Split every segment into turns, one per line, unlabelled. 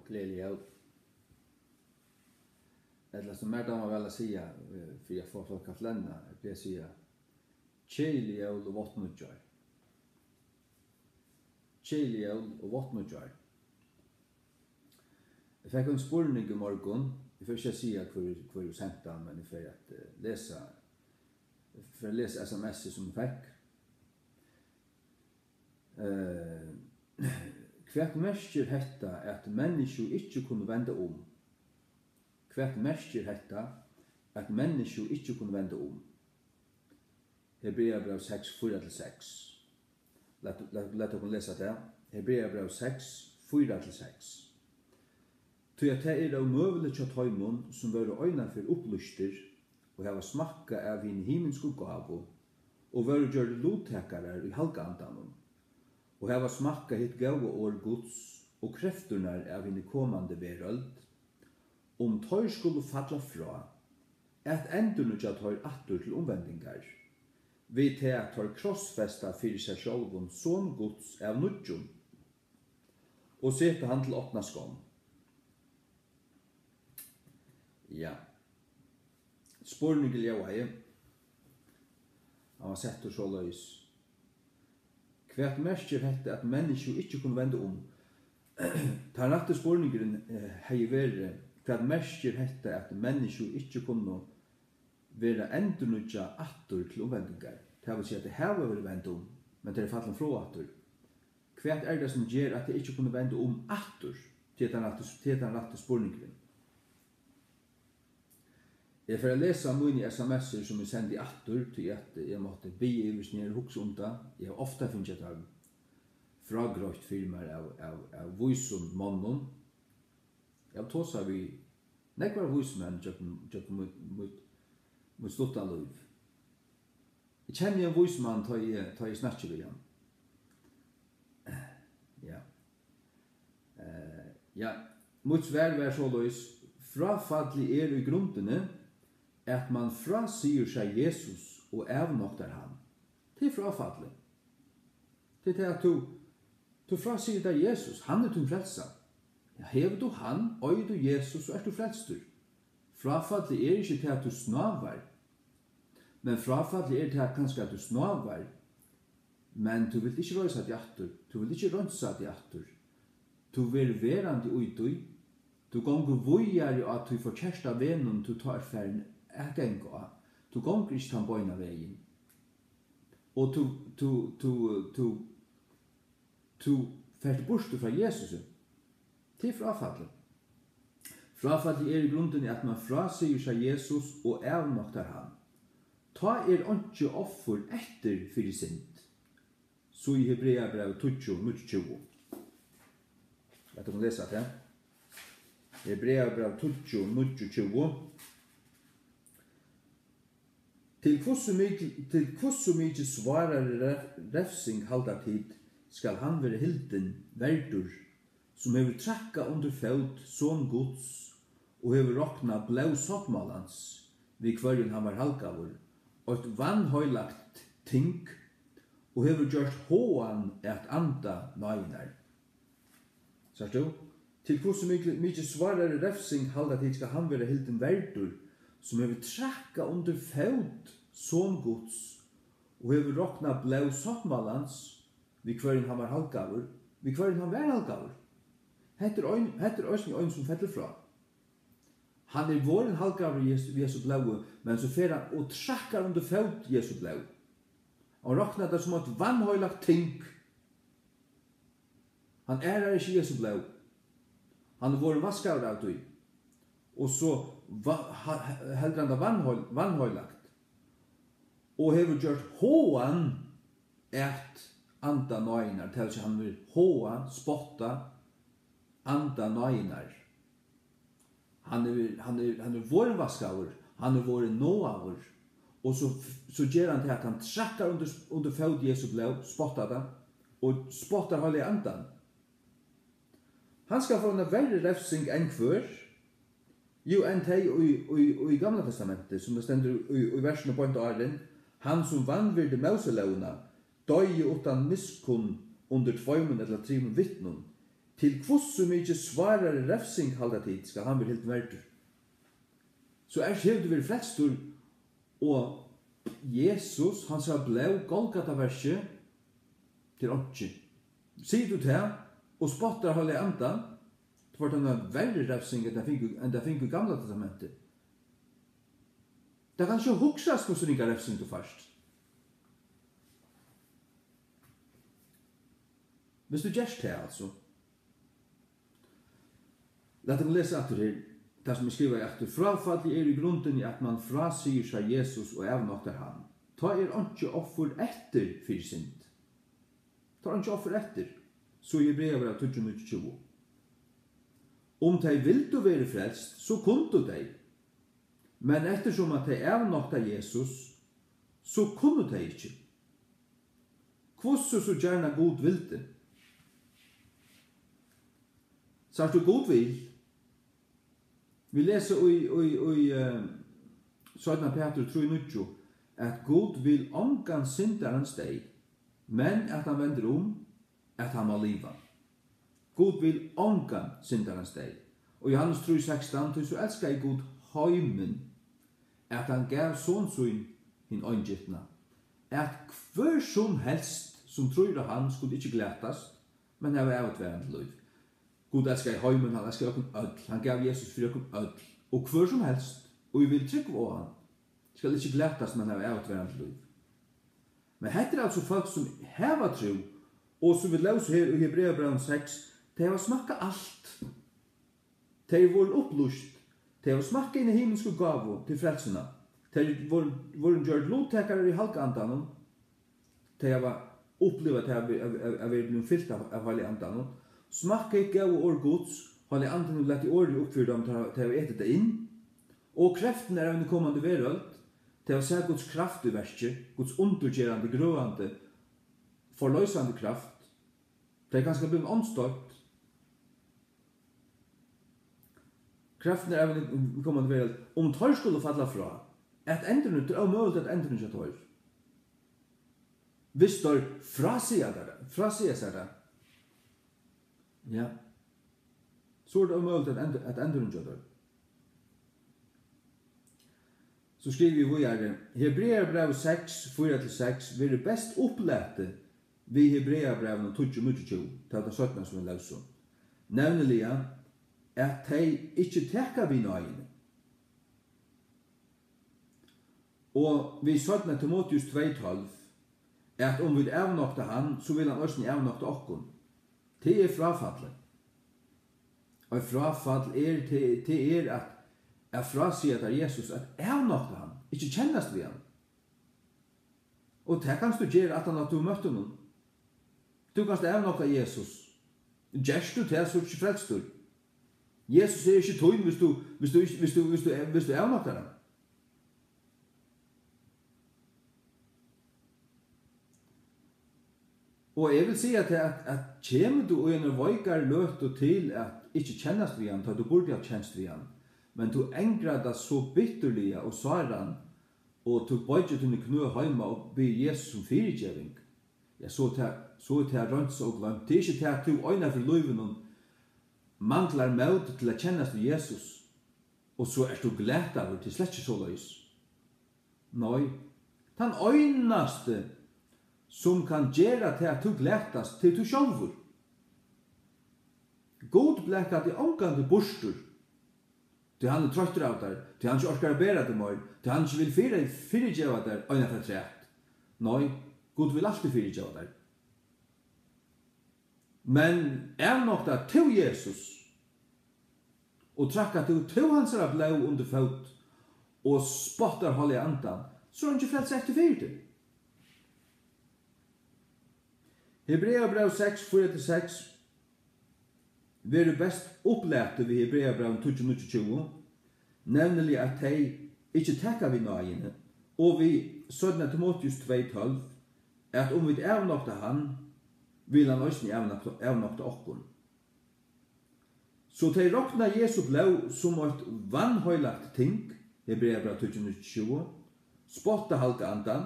glädje jul. Eller som mer damer väl att säga för att få folk att lämna, det säga Kjeli jul och vattnutjar. Kjeli jul och vattnutjar. Jag fick en spurning i morgon. Jag får inte säga hur du sände den, men jag får att läsa sms som jag fick. Kvært merker hetta at mennesju ikkje kunne vende om. Kvært merker hetta at mennesju ikkje kunne vende om. Hebreerbrev 6, 4-6. Lett oss lese det. Hebreerbrev 6, 4-6. Tog at det er umøvelig til tøymon som var øyne for opplyster og hava smakka av en himmelsk gave og var gjør lottekere i halgandanen. Og hava smakka hitt gauva år Guds og krefturnar av henne kommande veröld, tøy skulle falla fra, at endurnutja tøy attur til omvendingar, vi til at tøy krossfesta fyrir seg sjálvun som Guds av nudjum, og sette han til åpna skån. Ja. Spurningen ljóaði, han var settur så løys. Kvært merker hette at mennesju ikkje kunne vende om. Ta rette spurningen hei vere, kvært merker hette at mennesju ikkje kunne være endurnutja attur til omvendingar. Det vil si at det her vil vende om, men det er fallen fra attur. Kvært er det som gjør at det ikkje kunne vende om attur til den rette spurningen. Jeg får lese mine sms'er som jeg sender i attur til at jeg måtte be i hvis jeg hukse om det. Jeg har ofte finnet at jeg fragrøyt filmer av voisun mannen. Jeg har tåsa vi nekvar voismenn mot slutta liv. Jeg kjenner en voismann ta jeg snakker ved han. Ja. Ja. Mot sver var så løys frafallig i grunnene at man frasier seg Jesus og avnokter han. Det er frafallet. Det er at du frasier deg Jesus, han er din frelsa. Ja, hever du han, øy du Jesus, så er du frelstur. Frafallet er ikke til at du snavar, men frafallet er til at kanskje at du snavar, men du vil ikke røysa deg attur, du vil ikke rønsa deg attur. Du vil verandi ui du gonger vojar at du får kjersta venum du tar færn genga. Du gonger ikke tan bøyna vegin. Og du fært bort fra Jesus. Det er frafallet. Frafallet er i grunden at man frasier seg Jesus og avnoktar han. Ta ikke offer etter fyrir synd. Så i Hebreerbrev 12:29. Lett oss lese det. Hebreerbrev 12:29. Til kvossu mykje svarare refsing halda tid skal han være hilden verdur som hever trakka under fæud som Guds og hever rokna blau sottmalans vid kvarjen han var halgavur og et vannhøylagt ting og hever gjort håan at anda nøynar. Sørst du? Til kvossu mykje svarare refsing halda tid skal han være hilden verdur som hever trakka under fæud som Guds og hever rokna blau sottmalans vid kvarjen han var halgavur, vid kvarjen han var halgavur. Hetter øyne som fetter fra. Han er våren halgavur Jesu blau, men så fer han og trakkar under fæud Jesu blau. Han rokna det som et vannhøylagt ting. Han ærar ikke Jesu blau. Han er våren vaskavur av tøy. Og så heldur han det vannhøylagt. Og hever gjort håan et anda nøynar, til at han vil håa, spotta, anda nøynar. Han er vårenvaskavur, han er våren nåavur, og så gjør han til at han trakkar under fæud Jesu blau, spottar det, og spottar halve andan. Han skal få en verre refsing enn hver, jo enn teg i Gamla testamentet, som det stender i versen på en åren, han som vannvirde Moselauna, døye utan miskunn under 2 eller 3 vittnum, til kvossu mykje svarare refsing halda tid skal han bli helt verdur. Så hevur du verið frelstur og Jesus, han sa blau Golgata-verset til åndsje. Sier du det, og spottar halde andan, det var denne verre refsing enn det finner gamla testamentet. Det kan ikke huksas hvordan ikke refsing du først. Hvis du gjørst det, altså. Lad meg lese etter her, det som jeg skriver etter. Frafallet i grunden i at man frasier seg Jesus og avnokter han. Ta ikke offer etter for synd. Ta ikke offer etter. Så i brevet av 2020. Om de vil du være frelst, så kunne du det. Men ettersom at de avnokter Jesus, så kunne de ikke. Hvordan så gjerne god vil det? Så du god vil? Vi leser i 17. Peter 3:9 at God vil omgang syndarens deg, men at han vender at han må liva. God vil omgang syndarens deg. Og Johannes 3:16 så elskar jeg God heimen at han gav sånn hin øyngittna. At hver som helst som tror han skulle ikke glætast, men hava avtværende liv. God elskar i heimen, han elskar okkur öll. Han gav Jesus fyrir okkur öll. Og hver som helst, og vi vil trykk på han, skal ikke glætast, men hava avtværende liv. Men hetta altså folk som hava tro, og som vi løser her i Hebreabrevet 6, de har smakka alt. De har vært opplust. De har smakka inn i himmelske gavu til frelsena. De har vært gjort lovtekare i halkandanen. De har opplevd at de har blitt fyllt av halve andanen. Smakka ikke av år gods, halve andanen lett i året oppfyrt dem til å ete det inn. Og kreften av den kommande verøld, til å se Guds kraft i verset, Guds undergjerande, grøvande, forløsande kraft. Det ganske bli omstått. Kraften av den kommande verøld, om tar skulle falla fra, at endren ut, det er mulig at endren ikke tar. Hvis du frasier seg det, ja, så er det umulig at endren ikke tar. Så skriver vi videre, Hebreabrevet 6, 4-6, vil det best opplete vi Hebreabrevet 20-20, til det 17 som vi leser. Nevnelig at de ikke tekker vi nøyene. Og vi 17 Timotheus 2:12, at om vi avnokter han, så vil han også avnokte okken. Det er frafallet. Og frafall er at frasier at Jesus at avnokte han, ikke kjennast vi han. Og det kan du gjøre at du møtte noen. Du kan avnokte Jesus. Gjørst du til så ikke frelst du. Jesus er ikke tøyn hvis du avnokter han. Og jeg vil si at kommer du i en veikere løt til at ikke kjennast vi han, da du burde ha kjennst vi han, men du engrar deg så bitterlige og svaran, og du bøyger dine knø heima og ber Jesus som fyrirgjeving, ja, så er det rønt og glemt. Det er ikke til at du øyne for løyven manglar møte til å kjennast vi Jesus, og så er du glætt av til slett ikke så løys. Nei, den øynaste som kan gjøre til at du glættast til du sjálfur. God blekka til omgande bostur, til han er trøttur av der, til han ikke orskar å bæra det mer, til han ikke vil fyrirgjeva der, øyne for trætt. Nei, God vil alltid fyrirgjeva der. Men avnokta til Jesus, og trakka til hans er blau under fot, og spottar halve andan, så er han ikke frelst etter fyrir. Hebreabrevet 6, 4-6, vi er best opplete ved Hebreabrevet 20-20, nemlig at de ikke tekker vi nøyene, og vi 17 Timotheus 2:12, at om vi avnokta han, vil han også avnokta okkon. Så de råkna Jesu blau som et vannhøylagt ting, Hebreabrevet 20-20, spotta halte andan,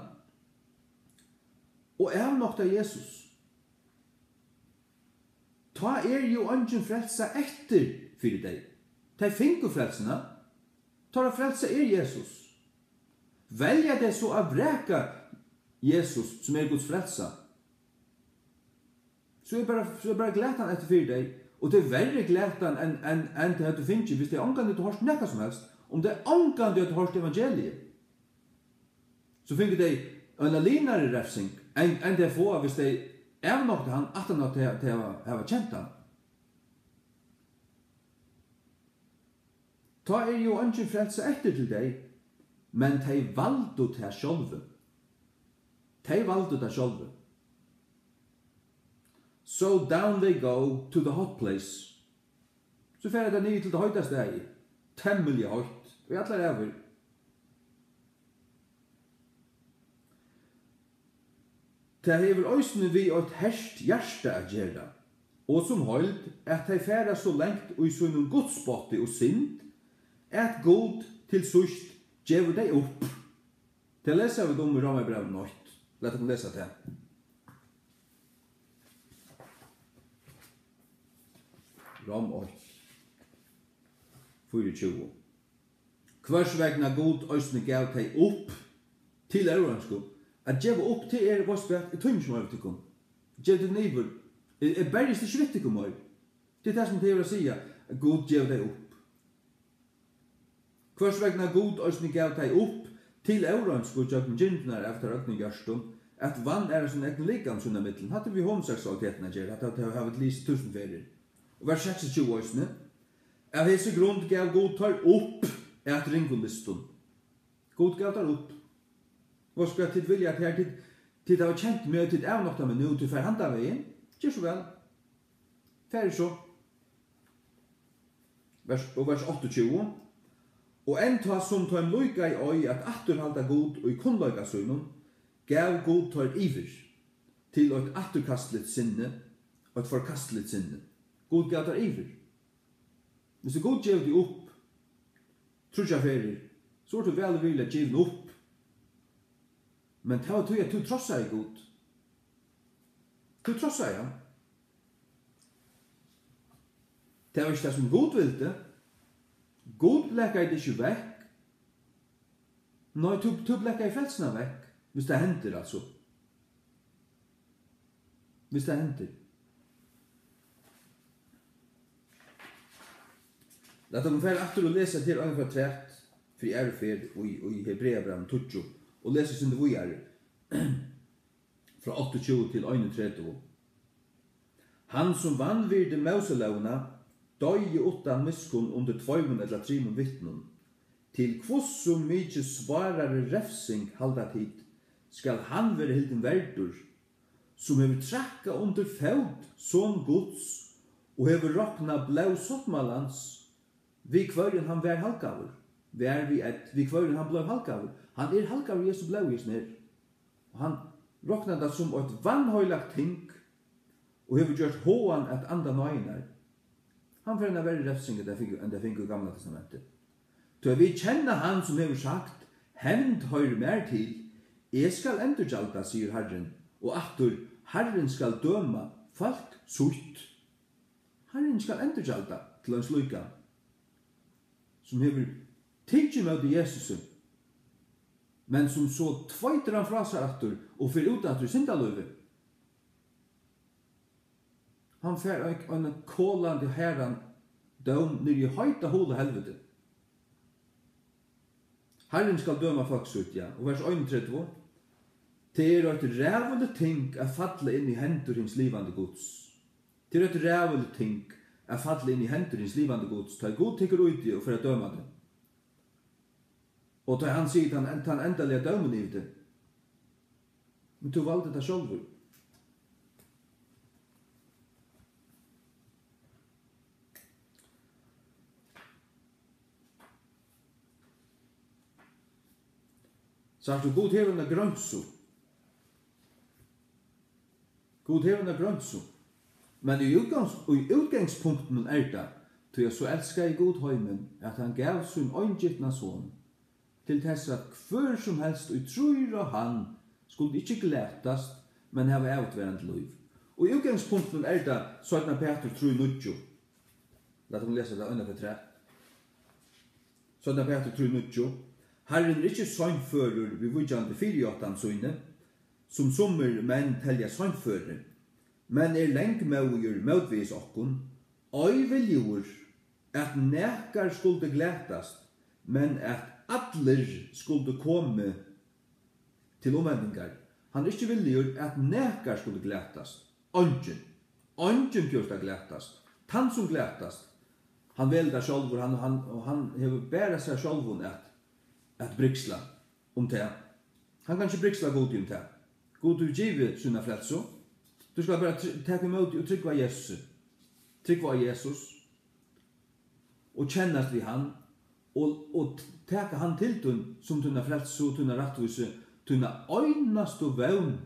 og avnokta Jesus. ta jo ungen frelsa etter fyrir deg. Ta fingu frelsena, ta frelsa Jesus. Velja det så av vreka Jesus som Guds frelsa. Så bara glätan etter fyrir deg, og det verre glätan enn det du finner hvis det omgang du har nekka som helst. Om det omgang du har evangeliet, så finner de en alinare refsing enn det få hvis de nok til han at han til å ha kjent han. Ta jo ikke frelse etter til deg, men de valgte til sjølve. De valgte til sjølve. So down they go to the hot place. Så fer det nye til det høytaste her. Temmelig høyt. Og jeg atler over. Det hever øysene vi et herst hjerte å gjøre. Og som holdt at de færer så lengt og i sånn godsbotte og synd, at god til sørst gjør deg opp. Det leser vi om i Romerbrevet nøyt. Lett oss lese det. Rom 8. 24. Hvers vegna god øysene gav deg opp til euroranskap. At gjeva opp til vårt spett, tungt som til kom. Gjeva til nivå. Bergist ikke vitt kom mer. Det det som det å si, god gjeva deg opp. Hvers vegna god øysene gav deg opp til euroranskap, gjøkken gyntnar efter økning gjørstum, at vann en sånn egen likam sånne middelen. Hadde vi homoseksualiteten å gjøre, at det har vært lyst 1000 ferier. Og vers 26 øysene, av hese grunn gav god tar opp et ringundlistun. God gav tar opp. Vad ska tid vilja att här tid har känt med tid är nog med nu till förhanda vägen. Gör så väl. Färdig så. Vers 28. Och en ta som tar en lojka i oj att atterhalda god och i kunlojka sönnen gav god tar iver till ett atterkastligt sinne och ett förkastligt sinne. God gav tar iver. Hvis du god gav dig upp tror jag färdig så är du väl vilja given upp. Men det var tog at du trossar i god. Du trossar ja. Det var ikke det som god ville. God blekker det ikke vekk. Nei, du blekker i felsene vekk. Hvis det henter altså. Hvis det henter. Låt dem fære etter å lese til øynene fra 3 for i ærefer og i Hebreabrevet 12. Og leser sin det vi fra 28 til 31. Han som vanvirde Moselevna døye utan miskunn under 2 eller 3 vittnen. Til kvoss som mykje svarare refsing halda tid, skal han være hilden verdur, som hever trakka under fæud som gods, og hever rokna blau sottmalans, vi kvøren han vær halkavur. Vi kvøren han blau halkavur. Han halkavur Jesu blau i snir. Og han rokna det som et vannhøylagt ting, og hever gjort håan et anda nøyner. Han får en verre refsing enn det finner i Gamla testamentet. Så vi kjenner han som hever sagt, hevnd høyre mer til, jeg skal endurgjalda, sier Herren, og atur, Herren skal døma folk sutt. Herren skal endurgjalda til en sluka, som hever tidsi med Jesus, men som så tvøyter han fra seg atur, og fyrir ut atur syndaløyve. Han fer en kålande herran døm nir i høyta hula helvete. Herren skal døma folk sutt, ja. Og vers 31. Det et rævelig ting å falle inn i hendur hins livande gods. Det et rævelig ting å falle inn i hendur hins livande gods. Ta god tikker ut i og for å døma det. Og ta han sier han endalige dømen i det. Men du valgte det sjølver. Så du god hevende grønso. God hevende grønso. Men i utgangspunkten det, til jeg så elsker i god høymen, at han gav sin øyngittna son, til tess at hver som helst og tror og han skulle ikke glætast, men hava avtverand liv. Og I utgangspunkten det 17 Peter 3:9. Lad oss lese det under for 3. 17 Peter 3:9. Herren ikke søgnfører vi vujjande 48 søgne, som sommer menn telja søgnfører, men lengmauer møtvis okkon, oi viljur at nekar skulde glætast, men at atler skulde komme til omvendingar. Han ikke viljur at nekar skulde glætast. Ongen kjørsta glætast. Han som glætast, han velda sjálfur, han hever bæra seg sjálfun at briksla det. Han kan ikke briksla god om det. God du giver sina frelso. Du skal bare ta imot og trykva Jesus. Trykva Jesus. Og kjennast vi han. Og taka han til tun som tunna frelso, tunna rattvise, tunna øynast og vevn.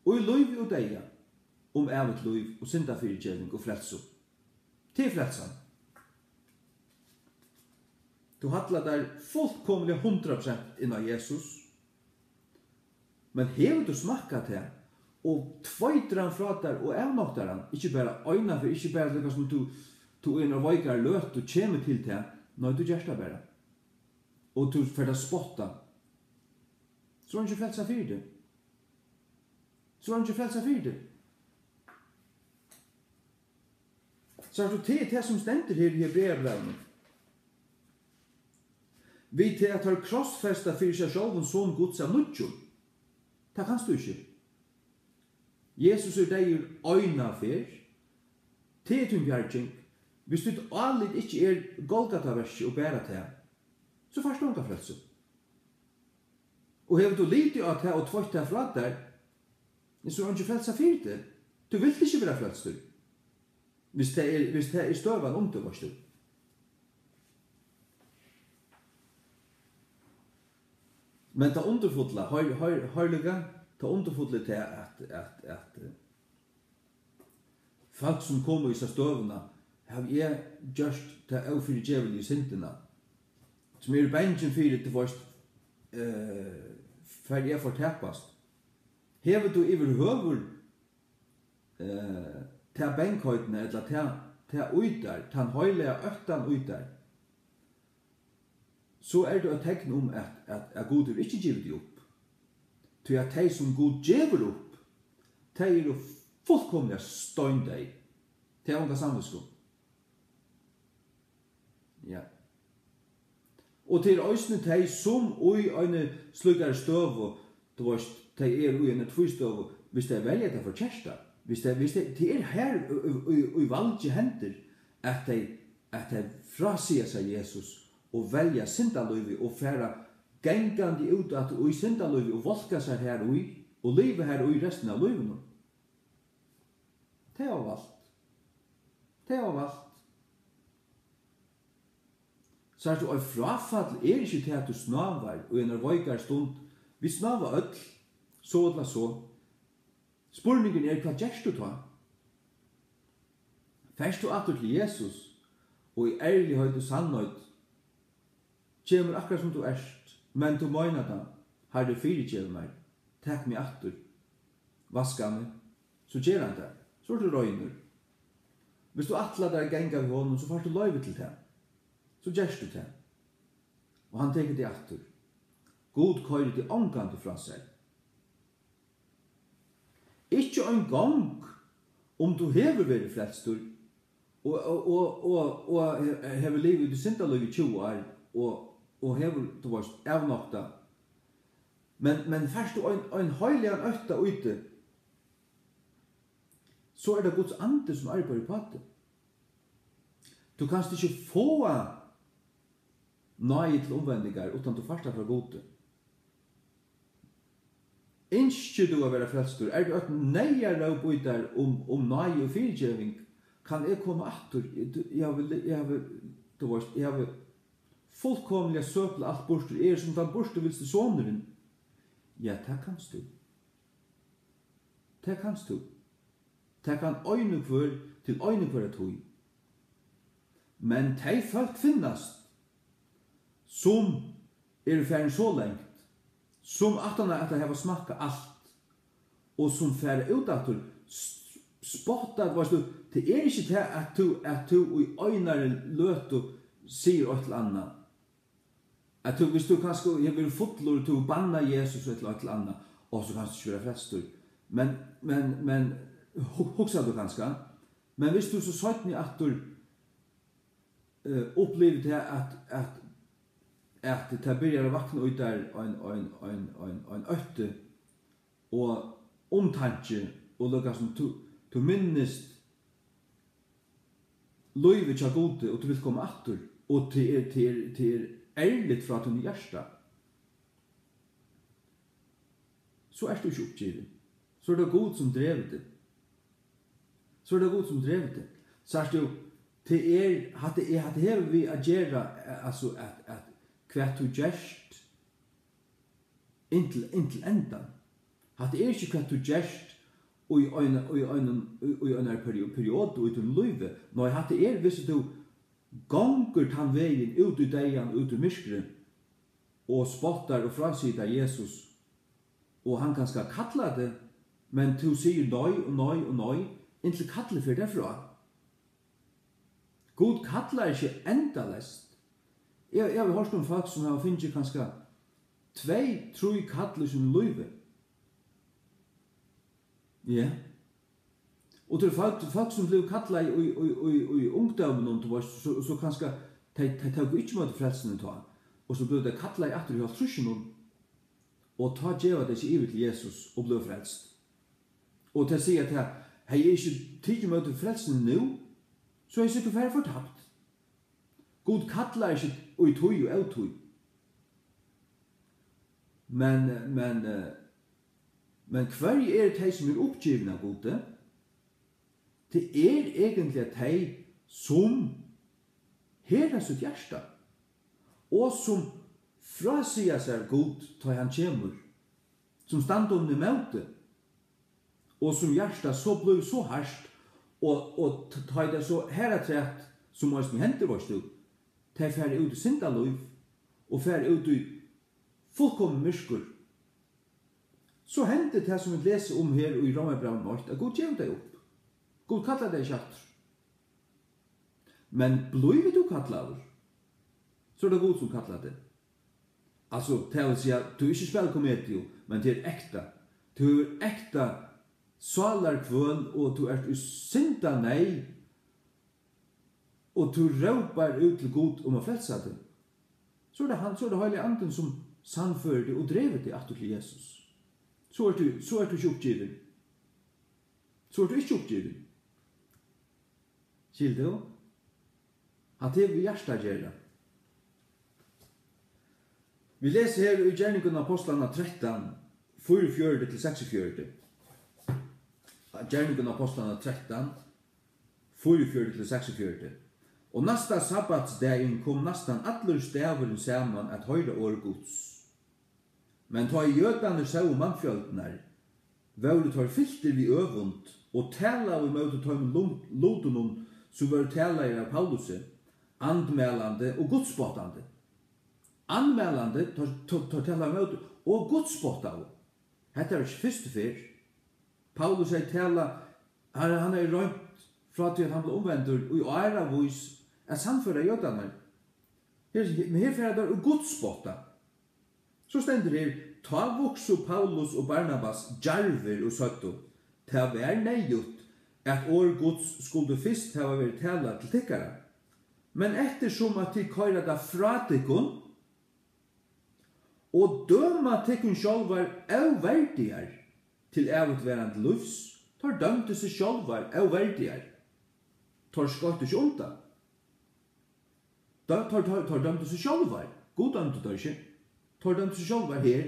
Og i løyvi og deia. Evet løyv og synda fyrirgjeving og frelso. Til frelsan. Du handlar der fullkomlig 100% inn av Jesus. Men hever du smakkat det, og tvøyter han fra der, og avnoktar han, ikke bare øyna for, ikke bare lukka som du er en veikar løt og kjemur til det, nei, du gjerst det bare. Og du får spotta. Så er han ikke frelsa fyrir det. Så er han ikke frelsa fyrir det. Så er det som stender her i Hebreabrevene. Vi til at har krossfesta fyrir seg sjálfun som Guds av nudjon. Det kanst du ikke. Jesus deg øyna fyr. Til bjergjeng. Hvis du allit ikke Golgata-verset og bæra til, så først du ikke frelse. Og hever du lite av det og tvøtt det fra der, så er du ikke frelsa fyrt det. Du vil ikke være frelst du. Hvis det støvan om du varst du. Men ta underfotla, høyliga, ta underfotla til at folk som kommer i seg støvna, har jeg gjørst til å fyrir djevelige syndina, som bensjen fyrir til først, for jeg får teppast. Hever du iver høver til benkhøytene, eller til uidar, til han høylega øktan uidar, så det et tegn om at Gud har ikke givet det opp. Til at de som Gud giver opp, de fullkomlig støyndeg. Det unga samvisko. Ja. Og til øysene de som ui øyne slukkare støv, du veist, de ui øyne tvistøv, hvis de velger det for kjersta, hvis de her ui valgje henter, at de frasier seg Jesus, og velja syndaløyvi og færa gengandi ut at ui syndaløyvi og volka seg her ui og liva her ui resten av løyvinu. Det var valgt. Det var valgt. Så du, og frafall ikke til at du snavar og en veikar stund. Vi snavar öll, så eller så. Spurningen hva gjerst du ta? Færst du atur til Jesus og i ærlighet og sannhet kjemur akkurat som du erst, men du møyna da, har du fyrirgjev meg, takk meg atur, vaska meg, så gjer han det, så du røyner. Hvis du atla der genga ved honom, så får du løyve til det, så gjerst du det, og han teker det atur. God køyrer det omgant fra seg. Ikke en gang, om du hever vært frelstur, og hever livet i syndaløy i 20 år, og hever, du varst, avnokta. Men først du en høylig en økta ute, så det Guds ande som arbeider på det. Du kanst ikke få nøye til omvendinger utan du først fra gode. Innskje du å være frelstur, du et nøye råbøyder om nøye og fyrtjøving, kan jeg komme atter, jeg har fullkomlig søkla alt borster, som den borster vilste soneren. Ja, det kanst du. Det kanst du. Det kan øyne kvar til øyne kvar et høy. Men de folk finnast som ferdig så lengt, som at de har smakka alt, og som ferdig ut at spottat, varst du, det ikke til at du i øynare løtu sier et eller annet. At du, hvis du kanskje vil fotlor, du banna Jesus et eller annet, og så kanskje du ikke være frelstur. Men, hugsa du kanskje, men hvis du så søytni at du opplever det at det byrjar å vakna ut der en øtte og omtanke og lukka som du minnest løyve tja gode og du vil komme atter og til ærligt fra din hjärsta, så er du ikke oppgivet. Så er det god som drevet det. Så er det jo til at det vi å gjøre, altså at hva du gjerst inntil endan. At det ikke hva du gjerst i en periode og i din liv. Nei, at det hvis du gonger tan veien ut i deian, ut i myskren, og spottar og frasider Jesus, og han kan skal kalla det, men du sier nøy, inntil kallet for derfra. God kallar ikke endalest. Jeg har hørt om folk som har finnet kanskje 2-3 kallar som løyve. Ja. Og til folk som blev kallar i ungdommen, så kanskje de tok ikke måte frelsen ta, og så blev de kallar i atter i halvtrusjen, og ta djeva det seg iver til Jesus og blev frelst. Og til å si at hei ikke tidlig måte frelsen nå, så er jeg sikkert ferdig fortapt. God kallar ikke ui tøy og av tøy. Men hver det som oppgivende av gode? Det egentlig at de som hera sitt hjärsta og som frasier seg god til han kommer, som stand om det møte, og som hjärsta så blev så harsht, og ta det så hera trett som oss med henter vårt stod, de færre ut i syndaløyv, og færre ut i fullkommen myrskur. Så hendte det som vi leser om her i Romerbraun 8, at God gjør det opp. God kallar det ikke atter. Men blir du kallar, så er det God som kallar det. Altså, det vil si at du ikke spiller komedio, men det ekta. Du ekta salarkvøl, og du i synda nei, og du råpar ut til God om å frelsa det. Så er det Heilige Anden som sannfører det og drevet det atter til Jesus. Så er du ikke oppgiven. Så er du ikke oppgiven. Skil det jo? At det vi hjertet gjør det. Vi leser her i Gjerningen av Apostlene 13, 44-46. Gjerningen av Apostlene 13, 44-46. Og næsta sabbatsdagen kom næstan allir staveren saman at høyre år Guds. Men ta i jødane sau mannfjöldnar, våre tar filter vi øvund, og tala vi møte ta med lodunum som var talare av Pauluset, andmelande og godspottande. Anmelande tar tala møte og godspottande. Hetta er ikke fyrste fyr. Paulus er tala, han er rønt fra til at han ble omvendur, og i æra vis er samføra jødane. Men her fyrir det er godspotta. Så stender her, ta voksu Paulus og Barnabas djarver og søttu, til å være nøyut at år Guds skulle fyrst ha vært tala til tikkara. Men ettersom at de køyra da fra tikkun, og døma tikkun sjálvar avverdigar til avutverande lufs, tar dømte seg sjálvar avverdigar. Tar skott ikke undan. Tar dømte seg sjálvar. God dømte tar ikke. Tar dømte seg sjálvar her.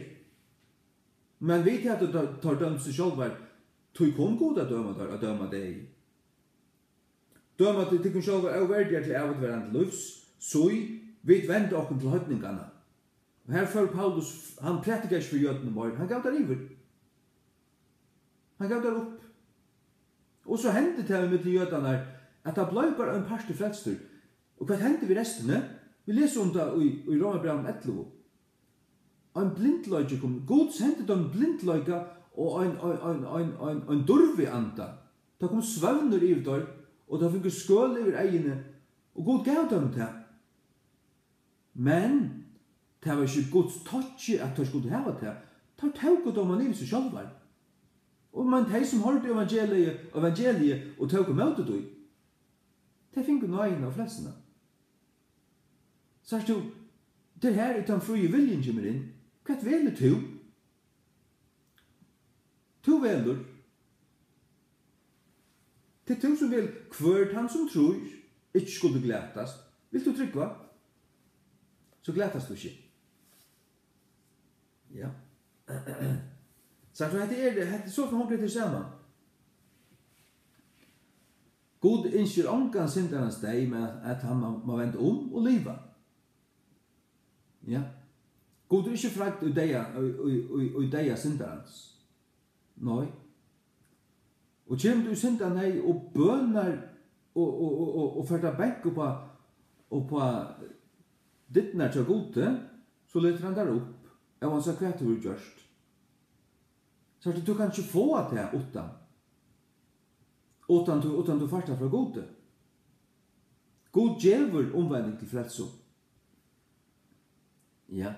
Men vet jeg at tar dømte seg sjálvar, tog kom god at døma deg. Døma til tikkun sjálvar avverdigar til avutverande lufs, så vi vende okken til høytningarna. Og her før Paulus, han prætikar ikke for jødene vår, han gav der iver. Han gav der opp. Og så hendte det med de jødene at det ble bare en par til frelstur. Og hva hendte vi restene? Vi leser om det i Romerbraun 11. En blindløyge kom. God sendte dem blindløyga og en durvi anda. Det kom svøvner i der, og det fikk skøl over egene, og God gav dem det. Men, det var ikke Guds touch at de skulle hava det. De tok dem og livet seg selv. Og men de som hørte evangeliet og tok imot det, de fikk nøyen av flestene. Så er det det her utan frie viljen kommer inn. Hva velger du? Du velger. Det er du som vil hvert han som tror ikke skulle glætast. Vil du trykke? Så glætast du ikke. Ja. Så det er så for håndkret til sammen. God innskjer ångan synderens deg med at han må vente om og liva. Ja. God er ikke fragt i deia synderens. Nei. Og kjem du synderen hei og bønar og fyrta benk og på dittnar til gode, så leter han der opp. Jeg var så kvart du gjørst. Så at du kan ikke få det utan du fartar fra gode. God djever omvending til frelso. Ja.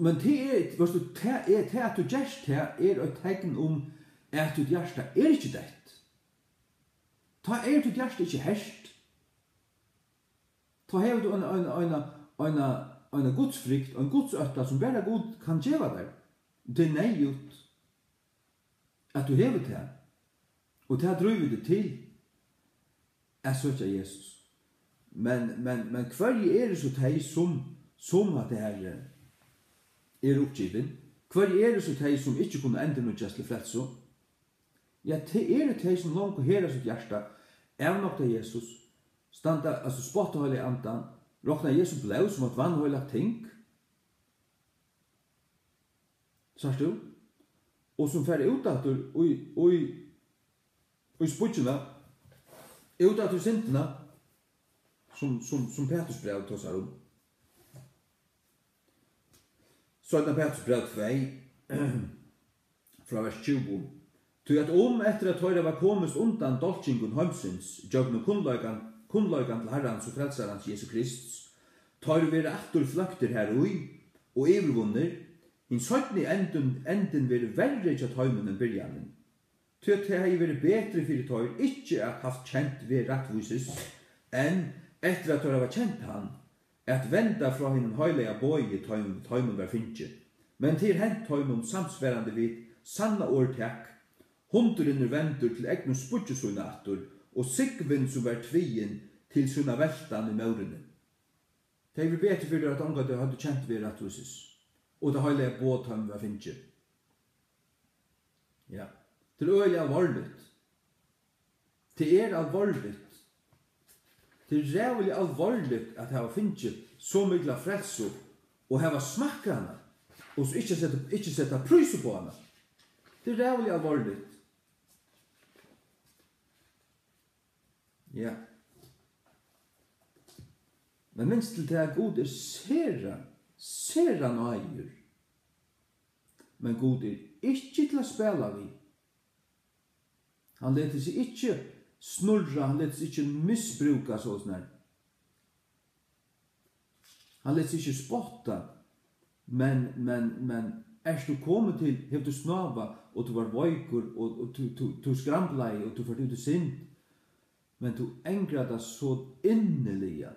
Men det er at du gjerst det er et tegn om at du gjerst det er ikke det. Ta er du gjerst ikke herst. Ta hever du en godsfrykt og en godsøtta som bare God kan gjøre deg. Det er nøyut at du hever det. Og det drøver det til at søkja Jesus. Men hver er det så teg som at det her er oppgiven? Hver er det så teg som ikke kunne endre noe til frelso? Ja, det er det teg som langt og hera sitt hjärsta, avnokta Jesus, standa, altså spotta høylig andan, råkna Jesus blev som et vannhøylig ting, sørst du? Og som fer utatur og spudjuna, utatur sintena, som Petrus brev tåsar om. Sånn Petrus brev 2, fra vers 20. Tog at etter at høyre var komist undan dolkingun heimsins, jøgnu kunnløygan til Herrans og frelsarans Jesu Kristus, tar vi aftur fløkter her og ivervunner, in søytni enden vil verre til tøymen enn byrjanen. Tog at det har vært bedre fyrir tøyr, ikke at haft kjent ved rettvises, enn etter at det var kjent han, at venda fra hinn høylega bøye tøymen var finnje. Men til hent tøymen samsverande vid sanna årtek, hundren vendur til egnum spudjesuna attur, og sikvinn som var tvien til sunna veltan i maurene. Det var bedre fyrir at omgå det hadde kjent ved rettvises, og det høylega bøye tøymen var finnje. Ja, det er øyelig alvorligt. Det er alvorligt. Det er rævlig alvorligt at hava finnje så mykla frelso og hava smakka hana og så ikke setta prysu på hana. Det er rævlig alvorligt. Ja. Men minst til det er god er sera nøyer. Men god er ikke til å spela vi. Han leter seg ikke snurra, han leter seg ikke misbruka sånn her. Han leter seg ikke spotta, men du kommet til, hef du snava, og du var vøykur, og du skramblei, og du var ut i synd, men du engra deg så innelige,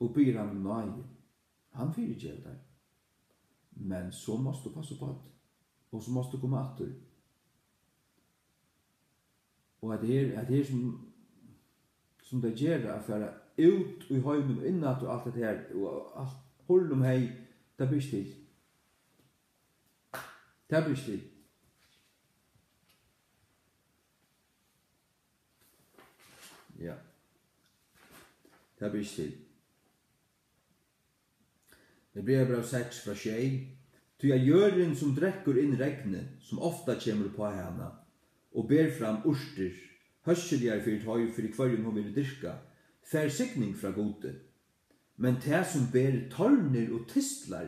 og byr han nøye. Han fyrir ikke deg. Men så måste du passe på det, og så måste du komme atter. Og at det er som det gjør at fære ut i høymen og innat og alt det her, og alt hold om hei, det blir stil. Det blir stil. Ja. Det blir stil. Det blir brev 6 fra 6. Ty er jøren som drekker inn regnet, som ofta kommer på henne, og ber fram urster, høsseljar fyrir tøy fyrir hverjum hun vil dyrka, fær sikning fra gode. Men det som ber torner og tistlar,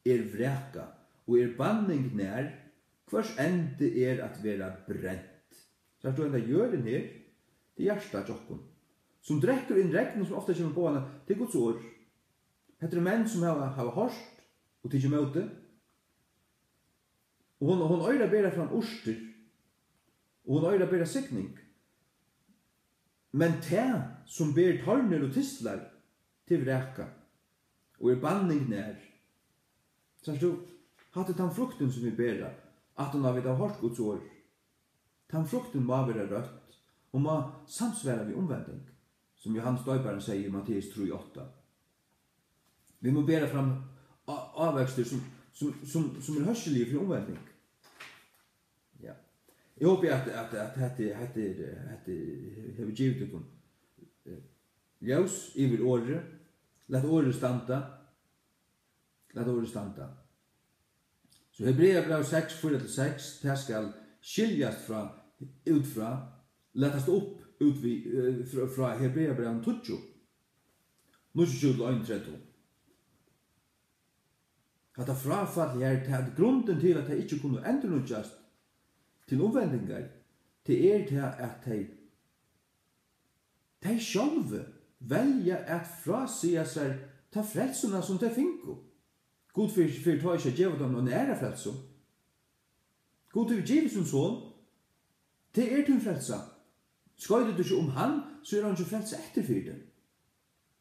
er vreka, og er banning nær, Hvers ende at vera brent. Så du enda jøren her, det hjärsta tjokken. Som drekker inn regn, som ofta kommer på henne, til Guds år. Hette menn som har hørst, og tidsi møte. Og hon øyra bera fram orster, og hon øyra bera sikning. Men te som ber tarner og tistlar til vreka, og banning nær. Så du, hatt den frukten som vi bera, at han har vidt av hørt Guds år. Den frukten må være rødt, og må samsvære ved omvending, som Johannes Døybaren sier i Matteus 3:8. Vi må bære fram avvekster som hørselig for omvending. Ja. Jeg håper at dette har givet dere ljøs over året. Lett året standa. Så Hebreabrev 6:4-6, det skal skiljast utfra, lettast opp fra Hebreabrev 20. 29-31. Hatta frafall her til grunden til at de ikke kunne endrenutjast til omvendingar, til til at de sjálve velja at frasige seg ta frelsuna som de finko. God for ta ikke djeva dem noen ære frelso. God for djeva som sånn, det til frelsa. Skøyder du ikke om han, så han ikke frelsa etterfyrde.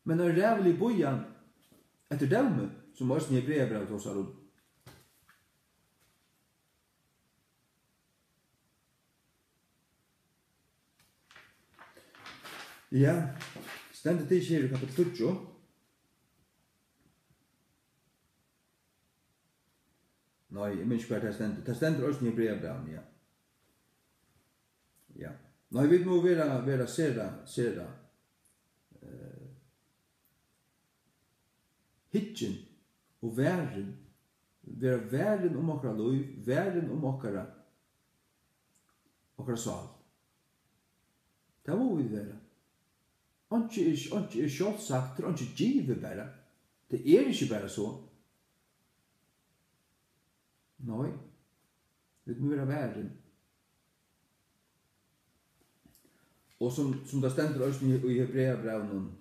Men når rævlig bojan etter dømme, som også i Hebreabrevet hos Aron. Ja, stendet det her i kapitel 20. Nei, jeg minns hva det stendet. Det stendet også i Hebreabrevet, ja. Ja. Nei, vi må være sera hitjen og væren, være væren om okkara liv, væren om okkara sal. Det må vi være. Ikke sjálfsagt, det er ikke givet bare. Det er ikke bare så. Nei, vi må være væren. Og som det stender også i Hebreabrevet,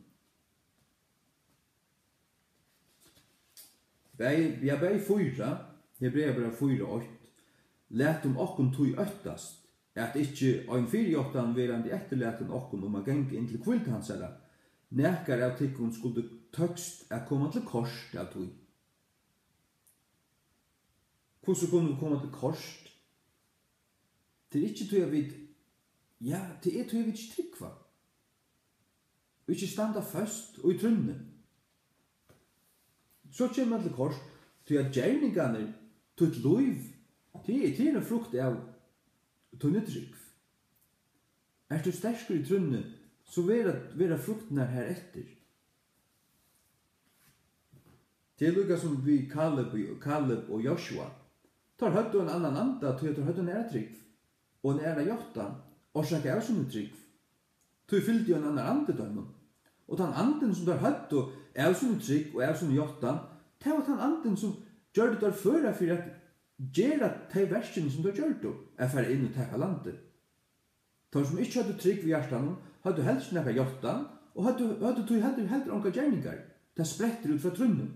ja, bei 4, Hebreabrev 4:8, let okkun tui øttast, at ikkje ein 4:8 verandi etterleten okkun a genge inn til kvilt hansara, nekar av tikkun skulle tøgst at koma til kors av tui. Hvordan kunne vi komme til kors? Det er ikke tui at vi, ja, det er tui at vi ikke tryggva. Vi ikke standa først og i trunne. Så kommer man til kors, til at gjerningarne, til et liv, til en frukt av tunnetrykk. Er du sterskere i trunne, så vera fruktene her etter. Det er lukka som vi Kaleb og Joshua. Tar høyt en annan anda, til at høyt en ære trykk, og en ære jotta, og sjekke av sånne trykk. Til fyllte jo en annan andedømmen. Og den anden som tar høyt og er sånne trykk og er sånne jottan, det var den anden som gjør det der før for at gjøre de versene som du gjør det, er for inn og teka landet. De som ikke hadde trykk ved hjertan, hadde helst nekka jottan, og hadde tog heller onka gjerningar. Det spretter ut fra trunnen.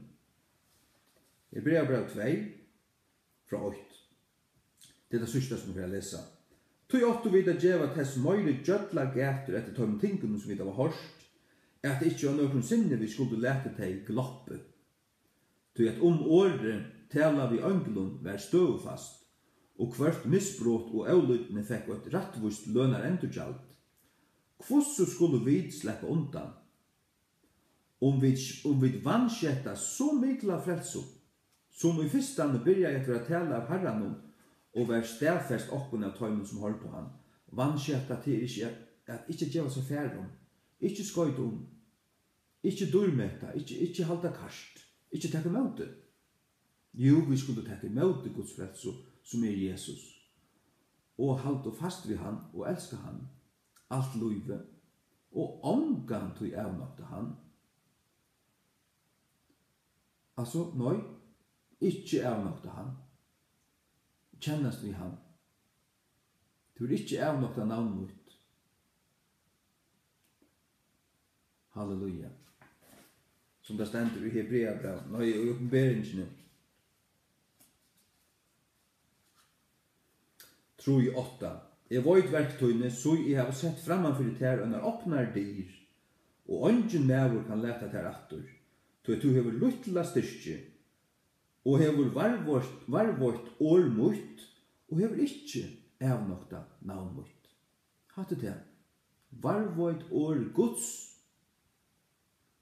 Hebreabrev 2, fra 8. Det er det sørste som vi har lesa. Tog 8 vidt at djeva tess møyre gjødla gæter etter tøym tingene som vi har hørst, at det ikke var noen sinne vi skulle lete til gloppe. Til at året tala vi ønglun var støvfast, og hvert misbrot og avlytne fikk et rettvist lønar endurgjald. Hvordan skulle vi slippe undan? Om vi vanskjetta så mykla frelso, som i fyrstande byrja etter å tala av herranum, og var stedfest okkun av tøymen som holdt på han, vanskjetta til at ikke gjeva seg færum, ikke skøyt ikke durmeta, ikke halda karst, ikke takka møte. Jo, vi skulle takka møte Guds frelso, som Jesus, og halda fast ved han, og elska han, alt løyve, og omgang til avnokta han. Altså, nei, ikke avnokta han. kjennast vi han. Du er ikke av nokta navn mot. Halleluja. Som det stender i Hebreabrevet, nei, i oppenberingene. 3:8. Jeg veit verktøyne, så jeg har sett frammanfyrir ter under åpnar dyr, og ungen mævur kan leta ter attur, så du hever luttla styrke, og hever varvått år mot, og hever ikkje avnokta navn mot. Hatt det her. Varvått år Guds,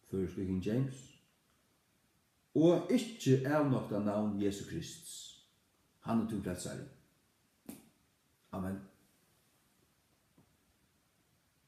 først King James, og ikkje avnokta navn Jesu Kristus. Han er to frelsare. Amen.